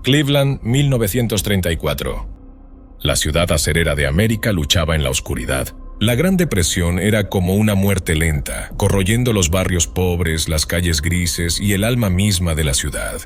Cleveland, 1934. La ciudad acerera de América luchaba en la oscuridad. La Gran Depresión era como una muerte lenta, corroyendo los barrios pobres, las calles grises y el alma misma de la ciudad.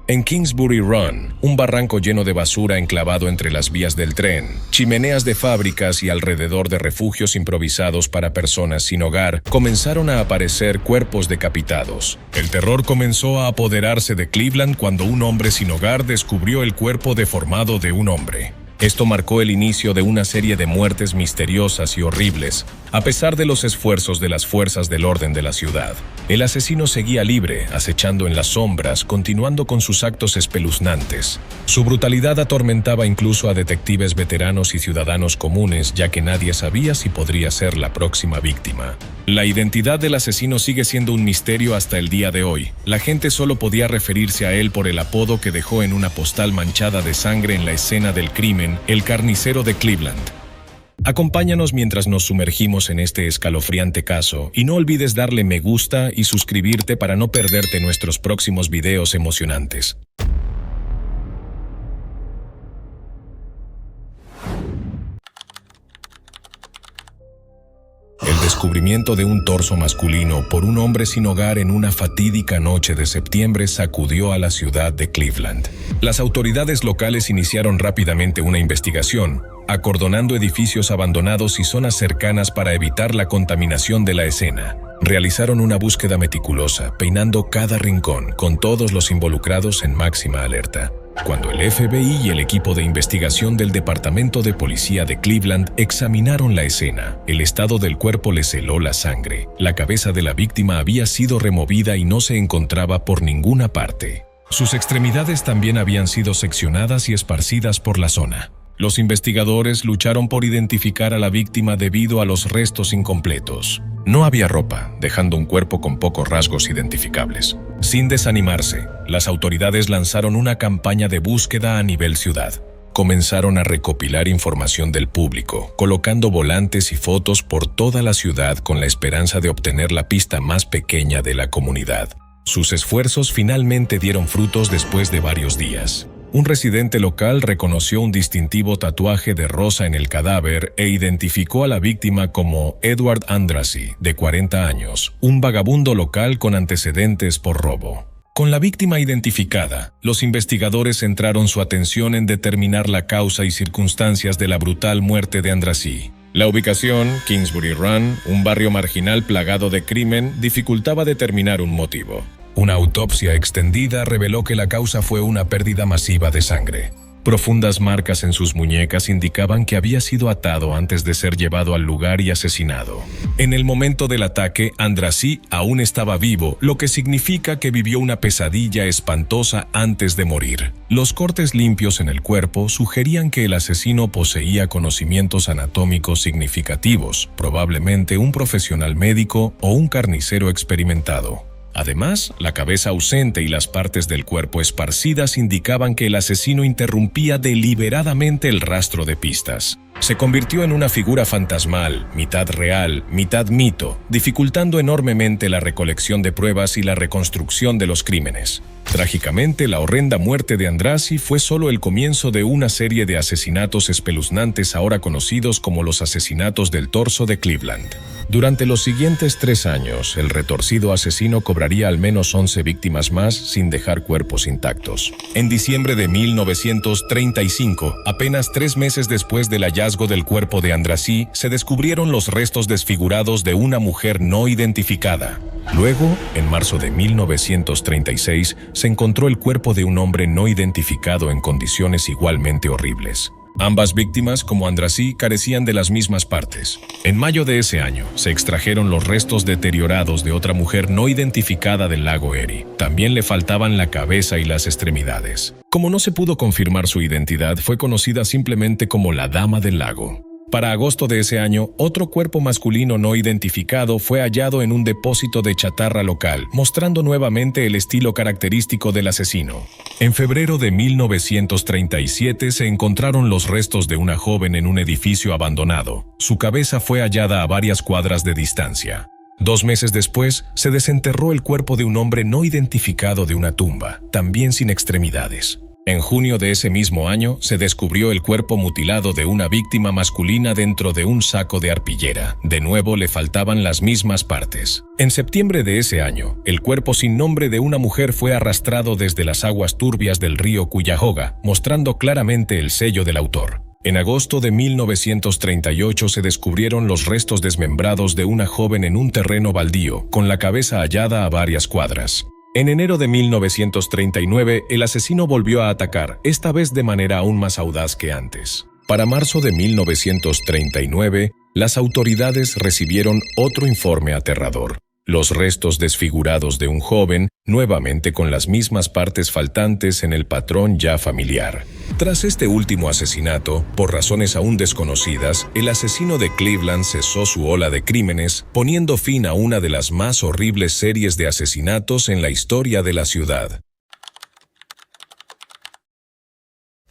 En Kingsbury Run, un barranco lleno de basura enclavado entre las vías del tren, chimeneas de fábricas y alrededor de refugios improvisados para personas sin hogar, comenzaron a aparecer cuerpos decapitados. El terror comenzó a apoderarse de Cleveland cuando un hombre sin hogar descubrió el cuerpo deformado de un hombre. Esto marcó el inicio de una serie de muertes misteriosas y horribles, a pesar de los esfuerzos de las fuerzas del orden de la ciudad. El asesino seguía libre, acechando en las sombras, continuando con sus actos espeluznantes. Su brutalidad atormentaba incluso a detectives veteranos y ciudadanos comunes, ya que nadie sabía si podría ser la próxima víctima. La identidad del asesino sigue siendo un misterio hasta el día de hoy. La gente solo podía referirse a él por el apodo que dejó en una postal manchada de sangre en la escena del crimen, el carnicero de Cleveland. Acompáñanos mientras nos sumergimos en este escalofriante caso y no olvides darle me gusta y suscribirte para no perderte nuestros próximos videos emocionantes. El descubrimiento de un torso masculino por un hombre sin hogar en una fatídica noche de septiembre sacudió a la ciudad de Cleveland. Las autoridades locales iniciaron rápidamente una investigación, acordonando edificios abandonados y zonas cercanas para evitar la contaminación de la escena. Realizaron una búsqueda meticulosa, peinando cada rincón, con todos los involucrados en máxima alerta. Cuando el FBI y el equipo de investigación del Departamento de Policía de Cleveland examinaron la escena, el estado del cuerpo les heló la sangre. La cabeza de la víctima había sido removida y no se encontraba por ninguna parte. Sus extremidades también habían sido seccionadas y esparcidas por la zona. Los investigadores lucharon por identificar a la víctima debido a los restos incompletos. No había ropa, dejando un cuerpo con pocos rasgos identificables. Sin desanimarse, las autoridades lanzaron una campaña de búsqueda a nivel ciudad. Comenzaron a recopilar información del público, colocando volantes y fotos por toda la ciudad con la esperanza de obtener la pista más pequeña de la comunidad. Sus esfuerzos finalmente dieron frutos después de varios días. Un residente local reconoció un distintivo tatuaje de rosa en el cadáver e identificó a la víctima como Edward Andrassy, de 40 años, un vagabundo local con antecedentes por robo. Con la víctima identificada, los investigadores centraron su atención en determinar la causa y circunstancias de la brutal muerte de Andrassy. La ubicación, Kingsbury Run, un barrio marginal plagado de crimen, dificultaba determinar un motivo. Una autopsia extendida reveló que la causa fue una pérdida masiva de sangre. Profundas marcas en sus muñecas indicaban que había sido atado antes de ser llevado al lugar y asesinado. En el momento del ataque, Andrassy aún estaba vivo, lo que significa que vivió una pesadilla espantosa antes de morir. Los cortes limpios en el cuerpo sugerían que el asesino poseía conocimientos anatómicos significativos, probablemente un profesional médico o un carnicero experimentado. Además, la cabeza ausente y las partes del cuerpo esparcidas indicaban que el asesino interrumpía deliberadamente el rastro de pistas. Se convirtió en una figura fantasmal, mitad real, mitad mito, dificultando enormemente la recolección de pruebas y la reconstrucción de los crímenes. Trágicamente, la horrenda muerte de Andrassy fue solo el comienzo de una serie de asesinatos espeluznantes ahora conocidos como los asesinatos del torso de Cleveland. Durante los siguientes 3 años, el retorcido asesino cobraría al menos 11 víctimas más sin dejar cuerpos intactos. En diciembre de 1935, apenas 3 meses después del hallazgo del cuerpo de Andrassy, se descubrieron los restos desfigurados de una mujer no identificada. Luego, en marzo de 1936, se encontró el cuerpo de un hombre no identificado en condiciones igualmente horribles. Ambas víctimas, como Andrassy, carecían de las mismas partes. En mayo de ese año, se extrajeron los restos deteriorados de otra mujer no identificada del lago Erie. También le faltaban la cabeza y las extremidades. Como no se pudo confirmar su identidad, fue conocida simplemente como la Dama del Lago. Para agosto de ese año, otro cuerpo masculino no identificado fue hallado en un depósito de chatarra local, mostrando nuevamente el estilo característico del asesino. En febrero de 1937 se encontraron los restos de una joven en un edificio abandonado. Su cabeza fue hallada a varias cuadras de distancia. 2 meses después, se desenterró el cuerpo de un hombre no identificado de una tumba, también sin extremidades. En junio de ese mismo año, se descubrió el cuerpo mutilado de una víctima masculina dentro de un saco de arpillera. De nuevo le faltaban las mismas partes. En septiembre de ese año, el cuerpo sin nombre de una mujer fue arrastrado desde las aguas turbias del río Cuyahoga, mostrando claramente el sello del autor. En agosto de 1938 se descubrieron los restos desmembrados de una joven en un terreno baldío, con la cabeza hallada a varias cuadras. En enero de 1939, el asesino volvió a atacar, esta vez de manera aún más audaz que antes. Para marzo de 1939, las autoridades recibieron otro informe aterrador. Los restos desfigurados de un joven, nuevamente con las mismas partes faltantes en el patrón ya familiar. Tras este último asesinato, por razones aún desconocidas, el asesino de Cleveland cesó su ola de crímenes, poniendo fin a una de las más horribles series de asesinatos en la historia de la ciudad.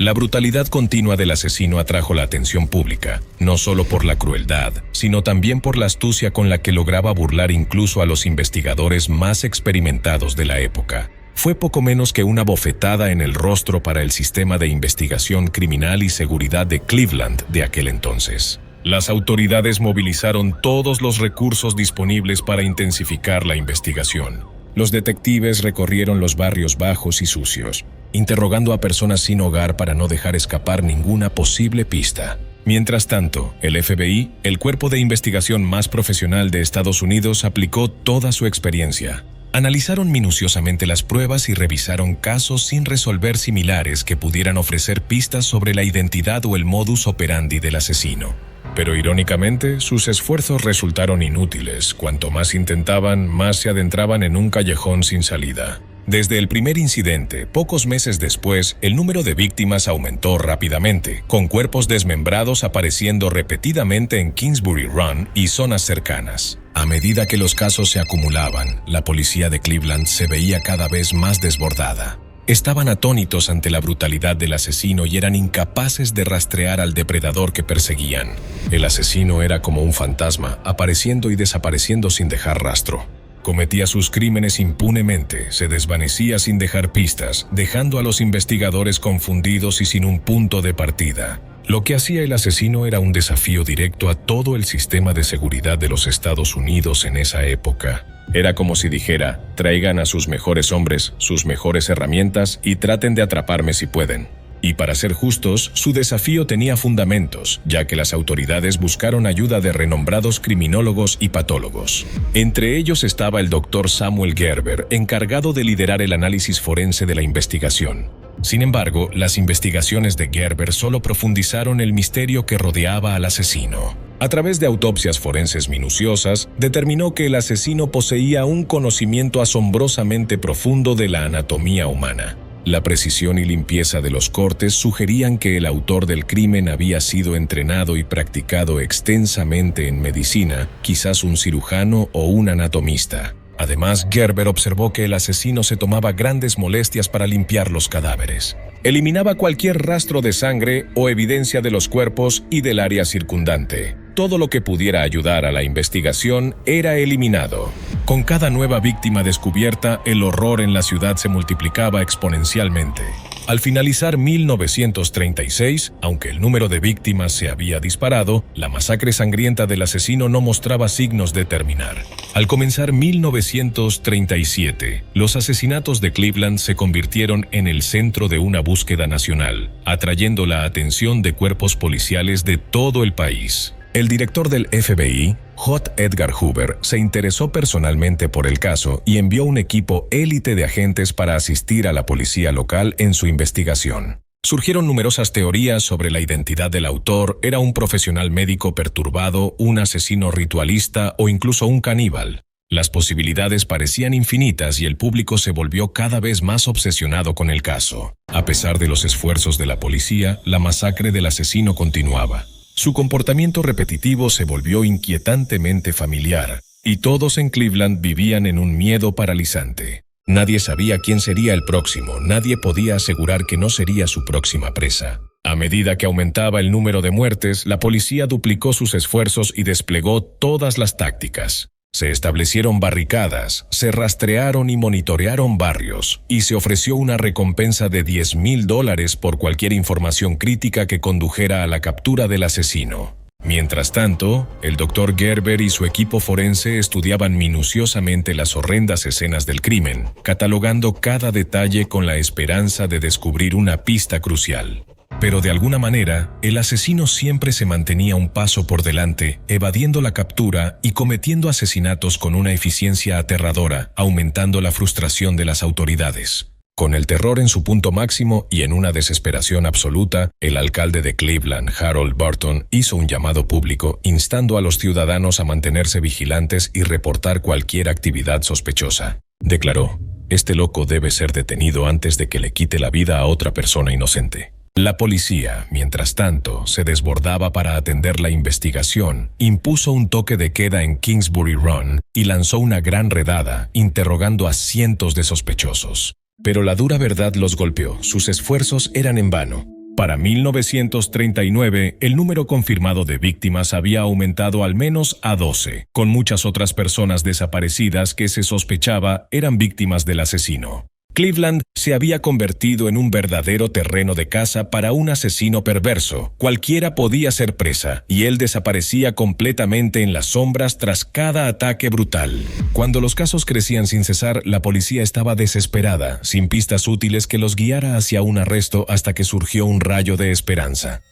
La brutalidad continua del asesino atrajo la atención pública, no solo por la crueldad, sino también por la astucia con la que lograba burlar incluso a los investigadores más experimentados de la época. Fue poco menos que una bofetada en el rostro para el sistema de investigación criminal y seguridad de Cleveland de aquel entonces. Las autoridades movilizaron todos los recursos disponibles para intensificar la investigación. Los detectives recorrieron los barrios bajos y sucios, interrogando a personas sin hogar para no dejar escapar ninguna posible pista. Mientras tanto, el FBI, el cuerpo de investigación más profesional de Estados Unidos, aplicó toda su experiencia. Analizaron minuciosamente las pruebas y revisaron casos sin resolver similares que pudieran ofrecer pistas sobre la identidad o el modus operandi del asesino. Pero irónicamente, sus esfuerzos resultaron inútiles. Cuanto más intentaban, más se adentraban en un callejón sin salida. Desde el primer incidente, pocos meses después, el número de víctimas aumentó rápidamente, con cuerpos desmembrados apareciendo repetidamente en Kingsbury Run y zonas cercanas. A medida que los casos se acumulaban, la policía de Cleveland se veía cada vez más desbordada. Estaban atónitos ante la brutalidad del asesino y eran incapaces de rastrear al depredador que perseguían. El asesino era como un fantasma, apareciendo y desapareciendo sin dejar rastro. Cometía sus crímenes impunemente, se desvanecía sin dejar pistas, dejando a los investigadores confundidos y sin un punto de partida. Lo que hacía el asesino era un desafío directo a todo el sistema de seguridad de los Estados Unidos en esa época. Era como si dijera, traigan a sus mejores hombres, sus mejores herramientas y traten de atraparme si pueden. Y para ser justos, su desafío tenía fundamentos, ya que las autoridades buscaron ayuda de renombrados criminólogos y patólogos. Entre ellos estaba el Dr. Samuel Gerber, encargado de liderar el análisis forense de la investigación. Sin embargo, las investigaciones de Gerber solo profundizaron el misterio que rodeaba al asesino. A través de autopsias forenses minuciosas, determinó que el asesino poseía un conocimiento asombrosamente profundo de la anatomía humana. La precisión y limpieza de los cortes sugerían que el autor del crimen había sido entrenado y practicado extensamente en medicina, quizás un cirujano o un anatomista. Además, Gerber observó que el asesino se tomaba grandes molestias para limpiar los cadáveres. Eliminaba cualquier rastro de sangre o evidencia de los cuerpos y del área circundante. Todo lo que pudiera ayudar a la investigación era eliminado. Con cada nueva víctima descubierta, el horror en la ciudad se multiplicaba exponencialmente. Al finalizar 1936, aunque el número de víctimas se había disparado, la masacre sangrienta del asesino no mostraba signos de terminar. Al comenzar 1937, los asesinatos de Cleveland se convirtieron en el centro de una búsqueda nacional, atrayendo la atención de cuerpos policiales de todo el país. El director del FBI, J. Edgar Hoover, se interesó personalmente por el caso y envió un equipo élite de agentes para asistir a la policía local en su investigación. Surgieron numerosas teorías sobre la identidad del autor. Era un profesional médico perturbado, un asesino ritualista o incluso un caníbal. Las posibilidades parecían infinitas y el público se volvió cada vez más obsesionado con el caso. A pesar de los esfuerzos de la policía, la masacre del asesino continuaba. Su comportamiento repetitivo se volvió inquietantemente familiar, y todos en Cleveland vivían en un miedo paralizante. Nadie sabía quién sería el próximo, nadie podía asegurar que no sería su próxima presa. A medida que aumentaba el número de muertes, la policía duplicó sus esfuerzos y desplegó todas las tácticas. Se establecieron barricadas, se rastrearon y monitorearon barrios, y se ofreció una recompensa de $10,000 por cualquier información crítica que condujera a la captura del asesino. Mientras tanto, el Dr. Gerber y su equipo forense estudiaban minuciosamente las horrendas escenas del crimen, catalogando cada detalle con la esperanza de descubrir una pista crucial. Pero de alguna manera, el asesino siempre se mantenía un paso por delante, evadiendo la captura y cometiendo asesinatos con una eficiencia aterradora, aumentando la frustración de las autoridades. Con el terror en su punto máximo y en una desesperación absoluta, el alcalde de Cleveland, Harold Burton, hizo un llamado público instando a los ciudadanos a mantenerse vigilantes y reportar cualquier actividad sospechosa. Declaró: "Este loco debe ser detenido antes de que le quite la vida a otra persona inocente". La policía, mientras tanto, se desbordaba para atender la investigación, impuso un toque de queda en Kingsbury Run y lanzó una gran redada, interrogando a cientos de sospechosos. Pero la dura verdad los golpeó, sus esfuerzos eran en vano. Para 1939, el número confirmado de víctimas había aumentado al menos a 12, con muchas otras personas desaparecidas que se sospechaba eran víctimas del asesino. Cleveland se había convertido en un verdadero terreno de caza para un asesino perverso. Cualquiera podía ser presa, y él desaparecía completamente en las sombras tras cada ataque brutal. Cuando los casos crecían sin cesar, la policía estaba desesperada, sin pistas útiles que los guiara hacia un arresto hasta que surgió un rayo de esperanza.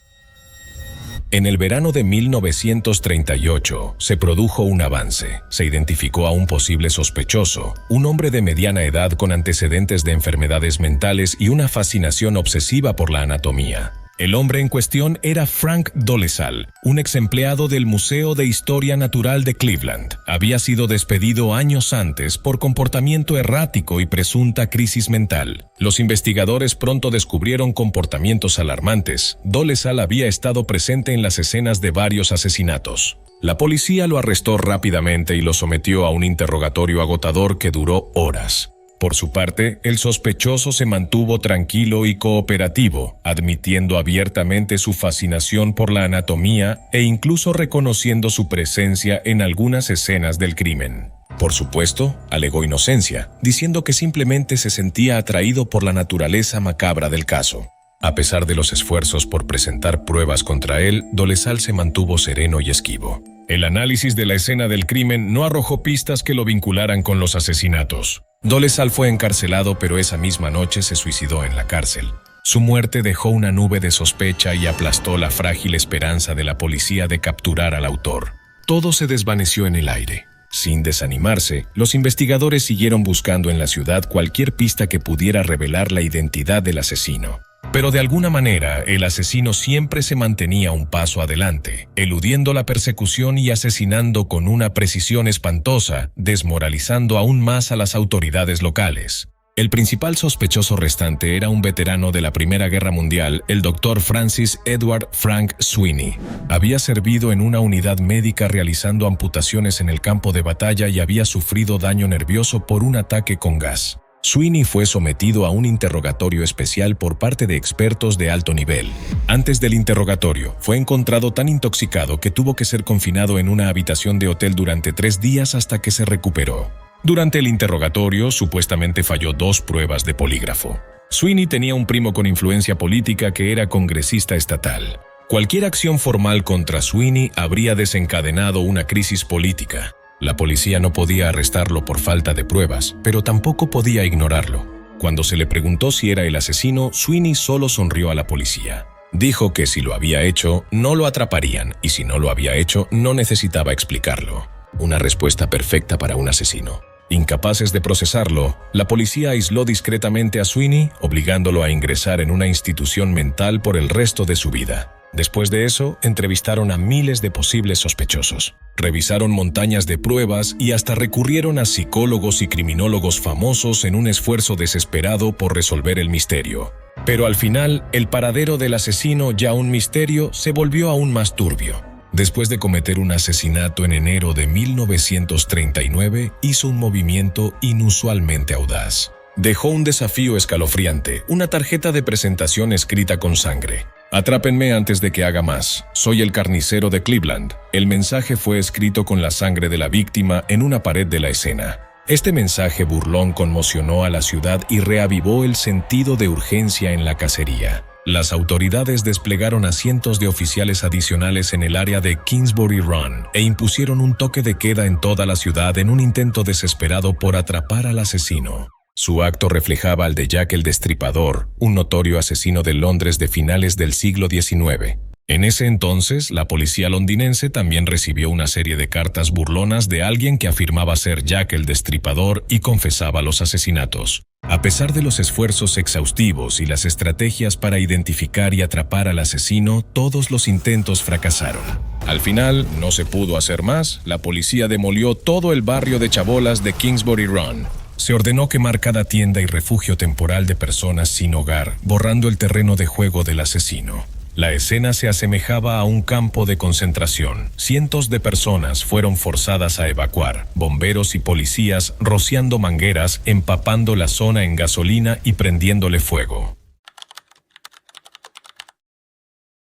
En el verano de 1938 se produjo un avance. Se identificó a un posible sospechoso, un hombre de mediana edad con antecedentes de enfermedades mentales y una fascinación obsesiva por la anatomía. El hombre en cuestión era Frank Dolezal, un ex empleado del Museo de Historia Natural de Cleveland. Había sido despedido años antes por comportamiento errático y presunta crisis mental. Los investigadores pronto descubrieron comportamientos alarmantes. Dolezal había estado presente en las escenas de varios asesinatos. La policía lo arrestó rápidamente y lo sometió a un interrogatorio agotador que duró horas. Por su parte, el sospechoso se mantuvo tranquilo y cooperativo, admitiendo abiertamente su fascinación por la anatomía e incluso reconociendo su presencia en algunas escenas del crimen. Por supuesto, alegó inocencia, diciendo que simplemente se sentía atraído por la naturaleza macabra del caso. A pesar de los esfuerzos por presentar pruebas contra él, Dolezal se mantuvo sereno y esquivo. El análisis de la escena del crimen no arrojó pistas que lo vincularan con los asesinatos. Dolezal fue encarcelado, pero esa misma noche se suicidó en la cárcel. Su muerte dejó una nube de sospecha y aplastó la frágil esperanza de la policía de capturar al autor. Todo se desvaneció en el aire. Sin desanimarse, los investigadores siguieron buscando en la ciudad cualquier pista que pudiera revelar la identidad del asesino. Pero de alguna manera, el asesino siempre se mantenía un paso adelante, eludiendo la persecución y asesinando con una precisión espantosa, desmoralizando aún más a las autoridades locales. El principal sospechoso restante era un veterano de la Primera Guerra Mundial, el Dr. Francis Edward Frank Sweeney. Había servido en una unidad médica realizando amputaciones en el campo de batalla y había sufrido daño nervioso por un ataque con gas. Sweeney fue sometido a un interrogatorio especial por parte de expertos de alto nivel. Antes del interrogatorio, fue encontrado tan intoxicado que tuvo que ser confinado en una habitación de hotel durante 3 días hasta que se recuperó. Durante el interrogatorio, supuestamente falló 2 pruebas de polígrafo. Sweeney tenía un primo con influencia política que era congresista estatal. Cualquier acción formal contra Sweeney habría desencadenado una crisis política. La policía no podía arrestarlo por falta de pruebas, pero tampoco podía ignorarlo. Cuando se le preguntó si era el asesino, Sweeney solo sonrió a la policía. Dijo que si lo había hecho, no lo atraparían, y si no lo había hecho, no necesitaba explicarlo. Una respuesta perfecta para un asesino. Incapaces de procesarlo, la policía aisló discretamente a Sweeney, obligándolo a ingresar en una institución mental por el resto de su vida. Después de eso, entrevistaron a miles de posibles sospechosos. Revisaron montañas de pruebas y hasta recurrieron a psicólogos y criminólogos famosos en un esfuerzo desesperado por resolver el misterio. Pero al final, el paradero del asesino, ya un misterio, se volvió aún más turbio. Después de cometer un asesinato en enero de 1939, hizo un movimiento inusualmente audaz. Dejó un desafío escalofriante, una tarjeta de presentación escrita con sangre. Atrápenme antes de que haga más. Soy el carnicero de Cleveland. El mensaje fue escrito con la sangre de la víctima en una pared de la escena. Este mensaje burlón conmocionó a la ciudad y reavivó el sentido de urgencia en la cacería. Las autoridades desplegaron a cientos de oficiales adicionales en el área de Kingsbury Run e impusieron un toque de queda en toda la ciudad en un intento desesperado por atrapar al asesino. Su acto reflejaba al de Jack el Destripador, un notorio asesino de Londres de finales del siglo XIX. En ese entonces, la policía londinense también recibió una serie de cartas burlonas de alguien que afirmaba ser Jack el Destripador y confesaba los asesinatos. A pesar de los esfuerzos exhaustivos y las estrategias para identificar y atrapar al asesino, todos los intentos fracasaron. Al final, no se pudo hacer más, la policía demolió todo el barrio de chabolas de Kingsbury Run. Se ordenó quemar cada tienda y refugio temporal de personas sin hogar, borrando el terreno de juego del asesino. La escena se asemejaba a un campo de concentración. Cientos de personas fueron forzadas a evacuar, bomberos y policías rociando mangueras, empapando la zona en gasolina y prendiéndole fuego.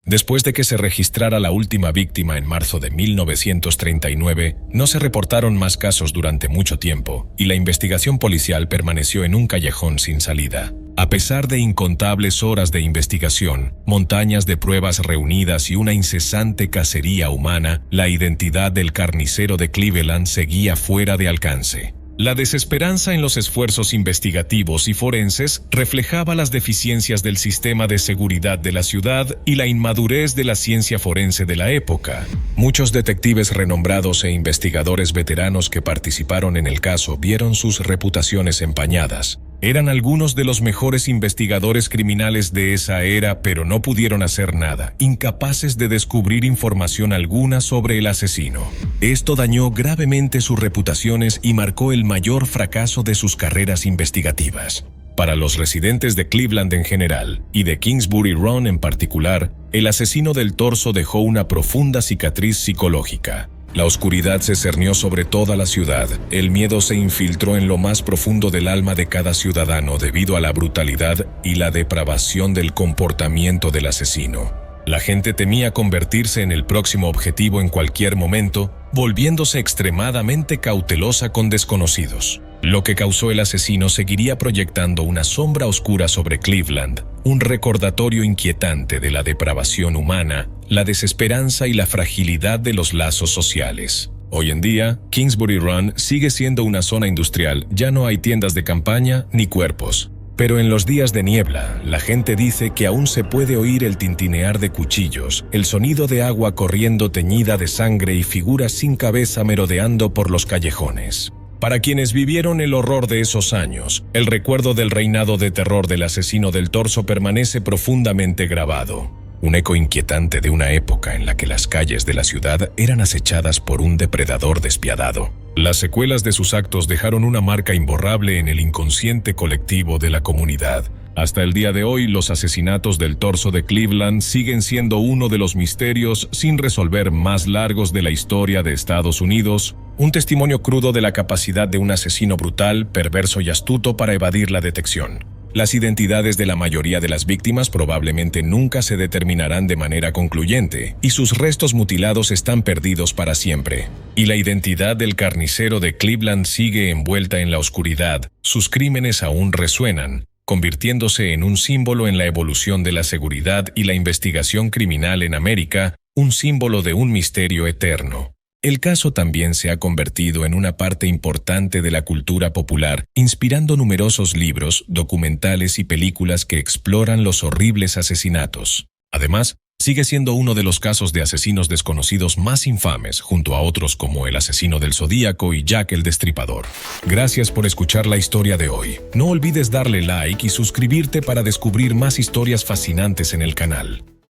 Después de que se registrara la última víctima en marzo de 1939, no se reportaron más casos durante mucho tiempo, y la investigación policial permaneció en un callejón sin salida. A pesar de incontables horas de investigación, montañas de pruebas reunidas y una incesante cacería humana, la identidad del carnicero de Cleveland seguía fuera de alcance. La desesperanza en los esfuerzos investigativos y forenses reflejaba las deficiencias del sistema de seguridad de la ciudad y la inmadurez de la ciencia forense de la época. Muchos detectives renombrados e investigadores veteranos que participaron en el caso vieron sus reputaciones empañadas. Eran algunos de los mejores investigadores criminales de esa era, pero no pudieron hacer nada, incapaces de descubrir información alguna sobre el asesino. Esto dañó gravemente sus reputaciones y marcó el mayor fracaso de sus carreras investigativas. Para los residentes de Cleveland en general, y de Kingsbury Run en particular, el asesino del torso dejó una profunda cicatriz psicológica. La oscuridad se cernió sobre toda la ciudad, el miedo se infiltró en lo más profundo del alma de cada ciudadano debido a la brutalidad y la depravación del comportamiento del asesino. La gente temía convertirse en el próximo objetivo en cualquier momento, volviéndose extremadamente cautelosa con desconocidos. Lo que causó el asesino seguiría proyectando una sombra oscura sobre Cleveland, un recordatorio inquietante de la depravación humana, la desesperanza y la fragilidad de los lazos sociales. Hoy en día, Kingsbury Run sigue siendo una zona industrial, ya no hay tiendas de campaña ni cuerpos. Pero en los días de niebla, la gente dice que aún se puede oír el tintinear de cuchillos, el sonido de agua corriendo teñida de sangre y figuras sin cabeza merodeando por los callejones. Para quienes vivieron el horror de esos años, el recuerdo del reinado de terror del asesino del torso permanece profundamente grabado. Un eco inquietante de una época en la que las calles de la ciudad eran acechadas por un depredador despiadado. Las secuelas de sus actos dejaron una marca imborrable en el inconsciente colectivo de la comunidad. Hasta el día de hoy, los asesinatos del torso de Cleveland siguen siendo uno de los misterios sin resolver más largos de la historia de Estados Unidos, un testimonio crudo de la capacidad de un asesino brutal, perverso y astuto para evadir la detección. Las identidades de la mayoría de las víctimas probablemente nunca se determinarán de manera concluyente, y sus restos mutilados están perdidos para siempre. Y la identidad del carnicero de Cleveland sigue envuelta en la oscuridad, sus crímenes aún resuenan, convirtiéndose en un símbolo en la evolución de la seguridad y la investigación criminal en América, un símbolo de un misterio eterno. El caso también se ha convertido en una parte importante de la cultura popular, inspirando numerosos libros, documentales y películas que exploran los horribles asesinatos. Además, sigue siendo uno de los casos de asesinos desconocidos más infames, junto a otros como el asesino del Zodíaco y Jack el Destripador. Gracias por escuchar la historia de hoy. No olvides darle like y suscribirte para descubrir más historias fascinantes en el canal.